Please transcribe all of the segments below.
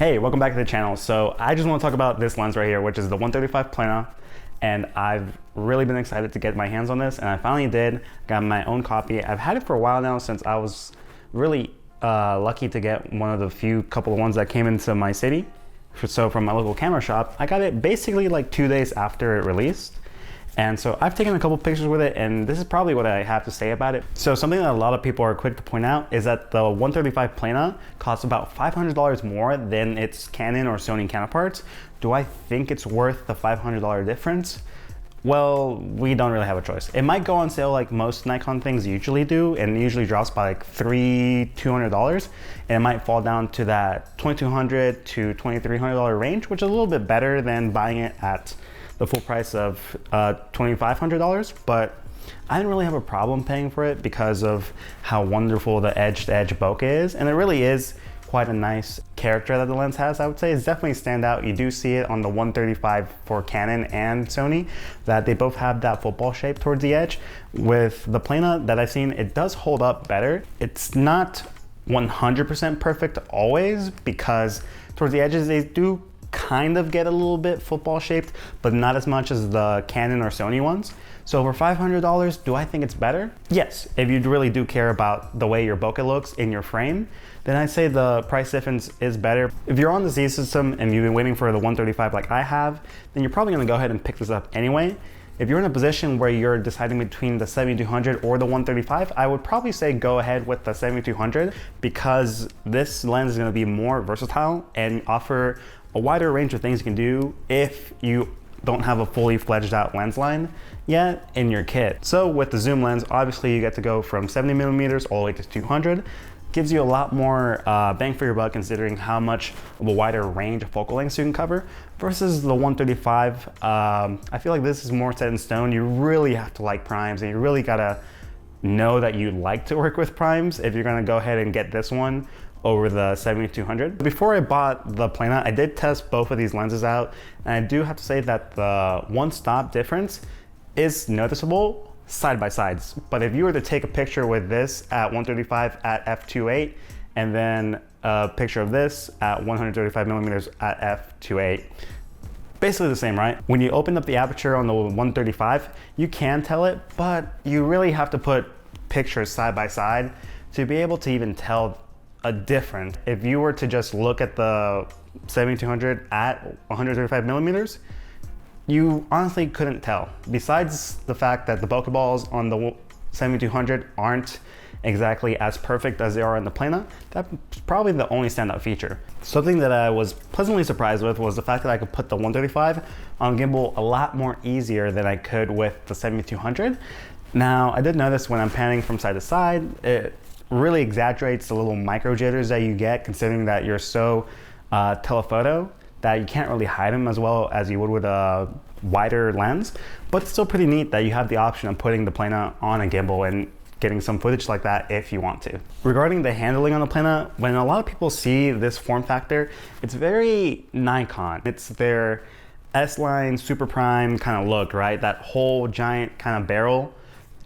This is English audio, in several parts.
Hey, welcome back to the channel. So I just want to talk about this lens right here, which is the 135 Plena, and I've really been excited to get my hands on this, and I finally did. Got my own copy. I've had it for a while now, since I was really lucky to get one of the couple of ones that came into my city. So from my local camera shop, I got it basically like 2 days after it released. And so I've taken a couple pictures with it, and this is probably what I have to say about it. So something that a lot of people are quick to point out is that the 135 Plena costs about $500 more than its Canon or Sony counterparts. Do I think it's worth the $500 difference? Well, we don't really have a choice. It might go on sale like most Nikon things usually do, and it usually drops by like $200, and it might fall down to that $2,200 to $2,300 range, which is a little bit better than buying it at the full price of $2,500, but I didn't really have a problem paying for it because of how wonderful the edge-to-edge bokeh is, and it really is quite a nice character that the lens has. I would say it's definitely a standout. You do see it on the 135 for Canon and Sony, that they both have that football shape towards the edge. With the Plena that I've seen, it does hold up better. It's not 100% perfect always, because towards the edges they do kind of get a little bit football shaped, but not as much as the Canon or Sony ones. So for $500, do I think it's better? Yes, if you really do care about the way your bokeh looks in your frame, then I'd say the price difference is better. If you're on the Z system and you've been waiting for the 135 like I have, then you're probably gonna go ahead and pick this up anyway. If you're in a position where you're deciding between the 7200 or the 135, I would probably say go ahead with the 7200, because this lens is gonna be more versatile and offer a wider range of things you can do if you don't have a fully fledged out lens line yet in your kit. So with the zoom lens, obviously you get to go from 70mm all the way to 200. Gives you a lot more bang for your buck, considering how much of a wider range of focal lengths you can cover versus the 135. I feel like this is more set in stone. You really have to like primes, and you really gotta know that you like to work with primes if you're gonna go ahead and get this one over the 7200. Before I bought the Plena, I did test both of these lenses out, and I do have to say that the one-stop difference is noticeable side by sides. But if you were to take a picture with this at 135 at f2.8 and then a picture of this at 135mm at f2.8, basically the same, right? When you open up the aperture on the 135, you can tell it, but you really have to put pictures side by side to be able to even tell a difference. If you were to just look at the 7200 at 135mm, you honestly couldn't tell. Besides the fact that the bokeh balls on the 7200 aren't exactly as perfect as they are in the Plena, that's probably the only standout feature. Something that I was pleasantly surprised with was the fact that I could put the 135 on gimbal a lot more easier than I could with the 7200. Now, I did notice when I'm panning from side to side, it really exaggerates the little micro jitters that you get, considering that you're so telephoto that you can't really hide them as well as you would with a wider lens. But it's still pretty neat that you have the option of putting the Plena on a gimbal and getting some footage like that if you want to. Regarding the handling on the Plena, when a lot of people see this form factor, it's very Nikon. It's their S-line super prime kind of look, right? That whole giant kind of barrel.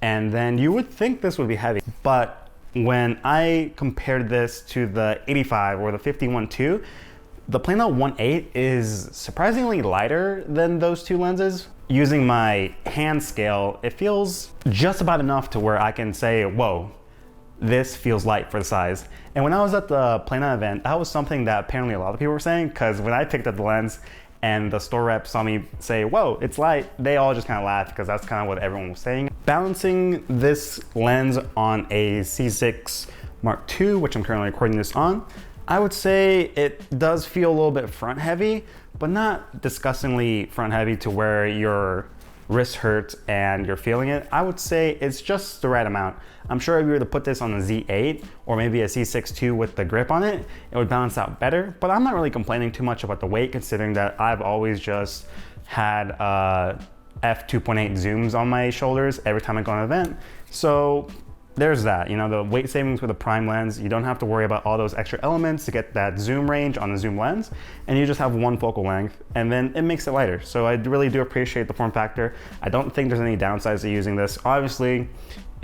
And then you would think this would be heavy, but when I compared this to the 85 or the 51.2, the Plena 1.8 is surprisingly lighter than those two lenses. Using my hand scale, it feels just about enough to where I can say, whoa, this feels light for the size. And when I was at the Plena event, that was something that apparently a lot of people were saying, because when I picked up the lens and the store rep saw me say, whoa, it's light, they all just kind of laughed, because that's kind of what everyone was saying. Balancing this lens on a C6 Mark II, which I'm currently recording this on, I would say it does feel a little bit front heavy, but not disgustingly front heavy to where your wrist hurts and you're feeling it. I would say it's just the right amount. I'm sure if you were to put this on a Z8 or maybe a C6 II with the grip on it, it would balance out better, but I'm not really complaining too much about the weight, considering that I've always just had f2.8 zooms on my shoulders every time I go on an event. So there's that, you know, the weight savings with a prime lens. You don't have to worry about all those extra elements to get that zoom range on the zoom lens, and you just have one focal length, and then it makes it lighter. So I really do appreciate the form factor. I don't think there's any downsides to using this. Obviously,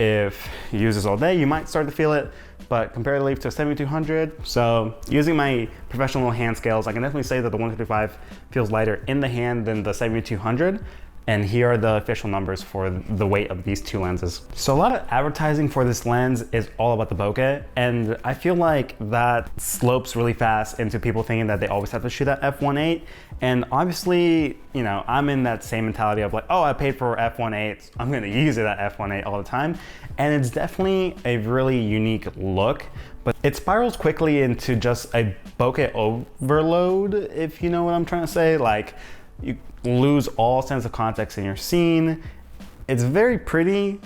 if you use this all day, you might start to feel it, but comparatively to a 7200, so using my professional hand scales, I can definitely say that the 135 feels lighter in the hand than the 7200. And here are the official numbers for the weight of these two lenses. So a lot of advertising for this lens is all about the bokeh, and I feel like that slopes really fast into people thinking that they always have to shoot at f1.8. And obviously, you know, I'm in that same mentality of like, oh, I paid for f1.8, I'm gonna use it at f1.8 all the time. And it's definitely a really unique look, but it spirals quickly into just a bokeh overload, if you know what I'm trying to say. Like, you lose all sense of context in your scene. It's very pretty,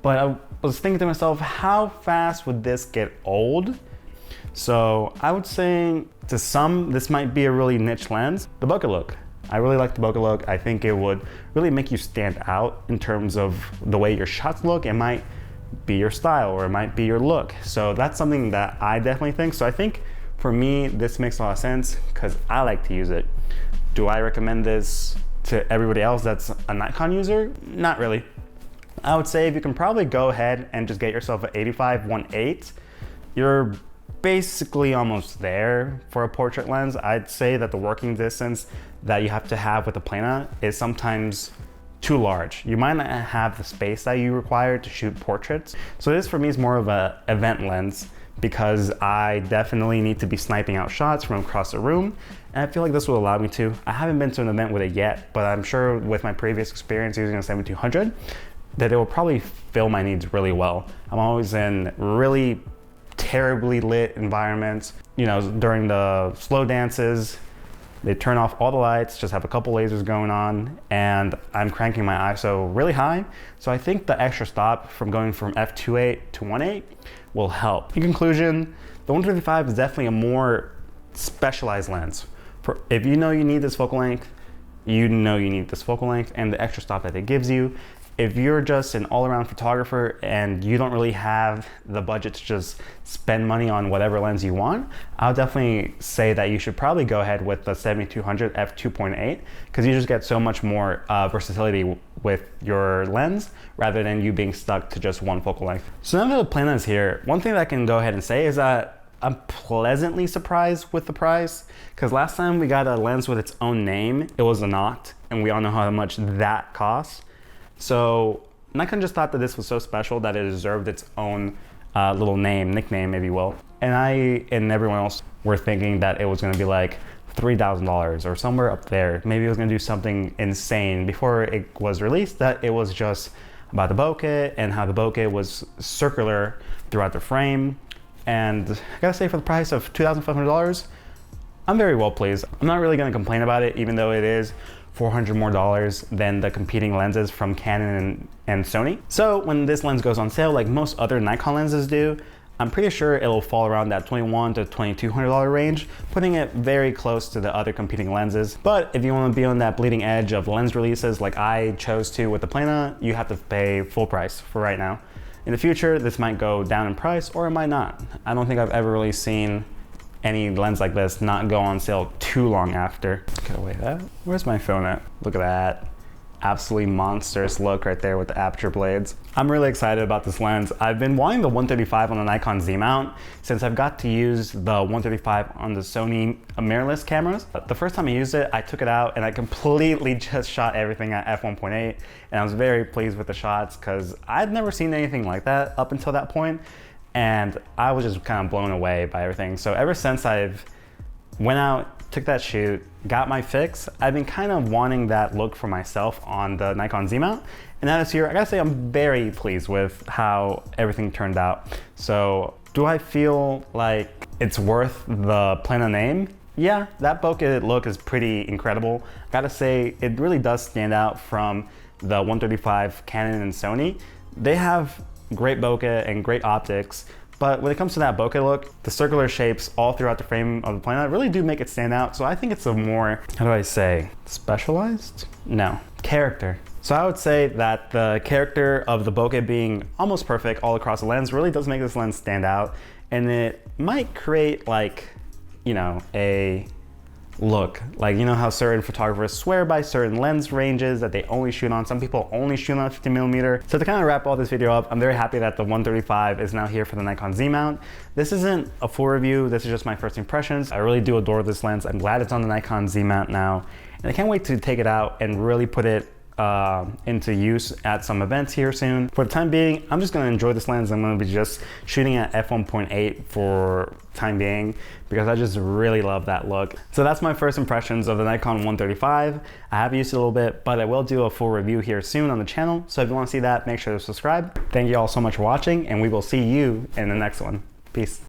but I was thinking to myself, how fast would this get old? So I would say to some, this might be a really niche lens. The bokeh look. I really like the bokeh look. I think it would really make you stand out in terms of the way your shots look. It might be your style, or it might be your look. So that's something that I definitely think. So I think for me, this makes a lot of sense because I like to use it. Do I recommend this to everybody else that's a Nikon user? Not really. I would say if you can probably go ahead and just get yourself an 85-1.8, you're basically almost there for a portrait lens. I'd say that the working distance that you have to have with the Plena is sometimes too large. You might not have the space that you require to shoot portraits. So this for me is more of an event lens, because I definitely need to be sniping out shots from across the room, and I feel like this will allow me to. I haven't been to an event with it yet, but I'm sure with my previous experience using a 7200 that it will probably fill my needs really well. I'm always in really terribly lit environments. You know, during the slow dances, they turn off all the lights, just have a couple lasers going on, and I'm cranking my ISO really high. So I think the extra stop from going from f2.8 to 1.8 will help. In conclusion, the 135 is definitely a more specialized lens. If you know you need this focal length, you know you need this focal length and the extra stop that it gives you. If you're just an all-around photographer and you don't really have the budget to just spend money on whatever lens you want, I'll definitely say that you should probably go ahead with the 7200 f2.8, because you just get so much more versatility with your lens rather than you being stuck to just one focal length. So now that the Plena is here, one thing that I can go ahead and say is that I'm pleasantly surprised with the price, because last time we got a lens with its own name, it was a Noct, and we all know how much that costs. So Nikon just thought that this was so special that it deserved its own little nickname, if you will. And I and everyone else were thinking that it was gonna be like $3,000 or somewhere up there. Maybe it was gonna do something insane before it was released, that it was just about the bokeh and how the bokeh was circular throughout the frame. And I gotta say, for the price of $2,500, I'm very well pleased. I'm not really gonna complain about it, even though it is $400 more than the competing lenses from Canon and Sony. So when this lens goes on sale, like most other Nikon lenses do, I'm pretty sure it'll fall around that $2,100 to $2,200 range, putting it very close to the other competing lenses. But if you want to be on that bleeding edge of lens releases like I chose to with the Plena, you have to pay full price for right now. In the future, this might go down in price or it might not. I don't think I've ever really seen any lens like this not go on sale too long after. Get away that. Where's my phone at? Look at that. Absolutely monstrous look right there with the aperture blades. I'm really excited about this lens. I've been wanting the 135 on the Nikon Z mount since I've got to use the 135 on the Sony mirrorless cameras. The first time I used it, I took it out and I completely just shot everything at f1.8, and I was very pleased with the shots because I'd never seen anything like that up until that point, and I was just kind of blown away by everything. So ever since I've went out, took that shoot, got my fix, I've been kind of wanting that look for myself on the Nikon Z mount. And now this year, I gotta say I'm very pleased with how everything turned out. So do I feel like it's worth the Plena name? Yeah, that bokeh look is pretty incredible. I gotta say, it really does stand out from the 135 Canon and Sony. They have great bokeh and great optics, but when it comes to that bokeh look, the circular shapes all throughout the frame of the Plena really do make it stand out. So I think it's a more, how do I say, specialized? No, character. So I would say that the character of the bokeh being almost perfect all across the lens really does make this lens stand out. And it might create like, you know, a look. Like, you know how certain photographers swear by certain lens ranges that they only shoot on. Some people only shoot on 50mm. So to kind of wrap all this video up, I'm very happy that the 135 is now here for the Nikon Z mount. This isn't a full review. This is just my first impressions. I really do adore this lens. I'm glad it's on the Nikon Z mount now. And I can't wait to take it out and really put it into use at some events here soon. For the time being, I'm just going to enjoy this lens. I'm going to be just shooting at f1.8 for time being because I just really love that look. So that's my first impressions of the Nikon 135. I have used it a little bit, but I will do a full review here soon on the channel. So if you want to see that, make sure to subscribe. Thank you all so much for watching, and we will see you in the next one. Peace.